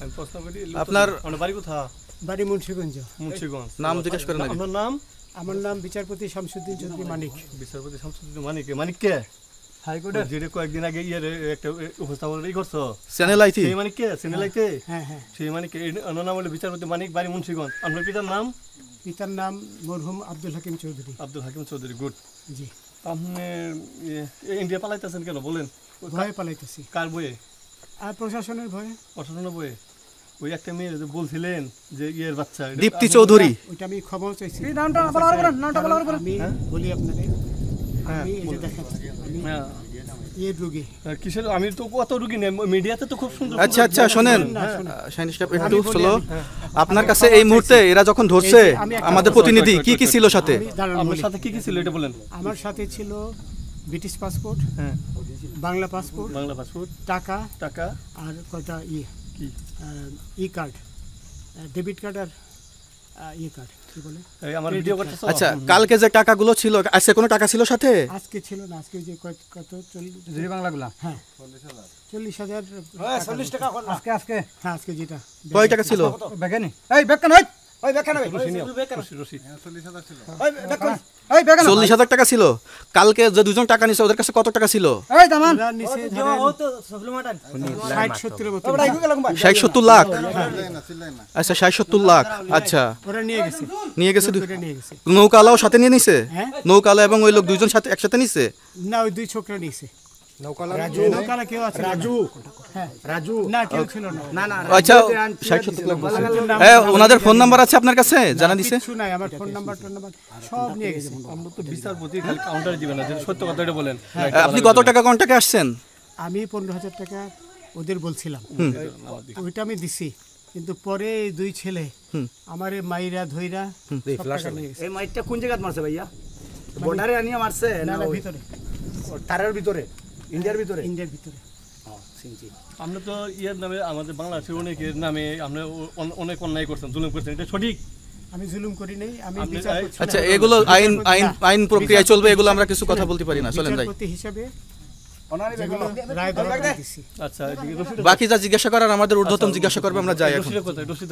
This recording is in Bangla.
আমি প্রশ্ন করি আপনার বাড়ি কোথায়? বাড়ি মুন্সিগঞ্জ। মুন্সিগঞ্জ। নাম জিজ্ঞেস করেন আগে। আপনার নাম? আমার নাম বিচারপতি শামসুদ্দিন চৌধুরী মানিক। বিচারপতি শামসুদ্দিন মানিক। মানিক কে? হাইকোর্টের যেটা কয়েকদিন আগে একটা উপস্থাপন করছো চ্যানেল আইতি। সেই মানিক কে? চ্যানেল আইতে? হ্যাঁ হ্যাঁ। সেই মানিক নাম হলো বিচারপতি মানিক, বাড়ি মুন্সিগঞ্জ। আপনার পিতার নাম? পিতার নাম মরহুম আব্দুল হাকিম চৌধুরী। আব্দুল হাকিম চৌধুরী। গুড। জি। আপনি ইন্ডিয়া পালাইতেছেন কেন বলেন? ভয়ে পালাইতেছি। কার বইয়ে? আর প্রশাসনের ভয়ে। প্রশাসনের বইয়ে? ওই একটা মেয়ে যে বলছিলেন যে ইয়ের বাচ্চা দীপ্তি চৌধুরী, ওইটা আমি ক্ষমা চাইছি। নামটা বলার আমি বলি আপনাদের, আমি এই যে দেখাচ্ছি আমি এই রোগী কিসের, আমি তো কত রোগী নেই মিডিয়াতে তো খুব সুন্দর। আচ্ছা আচ্ছা শোনেন শাহিন সাহেব একটু স্লো। আপনার কাছে এই মুহূর্তে এরা যখন ধরছে আমাদের প্রতিনিধি কি কি ছিল সাথে? আপনার সাথে কি কি ছিল এটা বলেন। আমার সাথে ছিল ব্রিটিশ পাসপোর্ট, হ্যাঁ বাংলা পাসপোর্ট, বাংলা পাসপোর্ট, টাকা টাকা আর কয়টা কি ই কার্ড, ডেবিট কার্ড আর ই কার্ড কি বলে এই আমার ভিডিও করতেছ। আচ্ছা কালকে যে টাকাগুলো ছিল আজকে কোনো টাকা ছিল সাথে? আজকে ছিল না, আজকে যে কত 40 বাংলাগুলা। হ্যাঁ 40,000। 40 টাকা আজকে আজকে হ্যাঁ আজকে যেটা কয় টাকা ছিল? বেগানি এই বেগান হই ওই বেগান হই রশি 40,000 ছিল ওই বেগান এই বেগান 40,000 টাকা ছিল। কালকে যে দুজন টাকা নিছে ওদের কাছে কত টাকা ছিল? এই দামান ওরা নিচে ধরেন 60-70 মতো। 60-70 লাখ। আচ্ছা 60-70 লাখ। আচ্ছা ওরা নিয়ে গেছে নিয়ে গেছে। ওরা নিয়ে গেছে। নৌকালাও সাথে নিয়ে নিছে? হ্যাঁ নৌকালা এবং ওই লোক দুইজন সাথে একসাথে নিছে? না, ওই দুই ছোকরা নিয়েছে। নৌকালা কেউ আছে? রাজু না, কেউ ছিল না। আচ্ছা 60-70 লাখ বলছে। হ্যাঁ ওনাদের ফোন নাম্বার আছে আপনার কাছে? জানা দিছে? কিছু নাই, আমার ফোন নাম্বার সব নিয়ে গেছে। আমরা তো বিচারপতি খালি কাউন্টারে দিবেন না, যেটা সত্য কথা এটা বলেন। আপনি কত টাকা কন্টাক্টে আসছেন? আমি 15,000 টাকা ওদের বলছিলাম, ওইটা আমি দিছি। কিন্তু পরে এই দুই ছেলে আমারে মাইরা ধইরা সব টাকা নিয়ে গেছে। এই মাইটটা কোন জায়গায় মারছে ভাইয়া? বর্ডারে আনিয়া মারছে না না না, ওই ভিতরে, তারের ভিতরে, ইন্ডিয়ার ভিতরে? ইন্ডিয়ার ভিতরে। আমরা তো ইয়ের নামে আমাদের বাংলাদেশের অনেকের নামে আমরা অনেক অন্যায় করছেন, জুলুম করছেন, এটা সঠিক? আমি জুলুম করি নাই, আমি আপনি- বিচার করছি না। আচ্ছা এগুলো আইন আইন আইন প্রক্রিয়ায় চলবে, এগুলো আমরা কিছু কথা বলতে পারি না। চলেন যাই। বিচারপতি হিসাবে অনারি যেগুলো রায় দিছি। আচ্ছা এদিকে রশিদ বাকি যা জিজ্ঞাসা করার আমাদের ঊর্ধ্বতন জিজ্ঞাসা করবে, আমরা যাই এখন। রশিদ কোথায়? রশিদ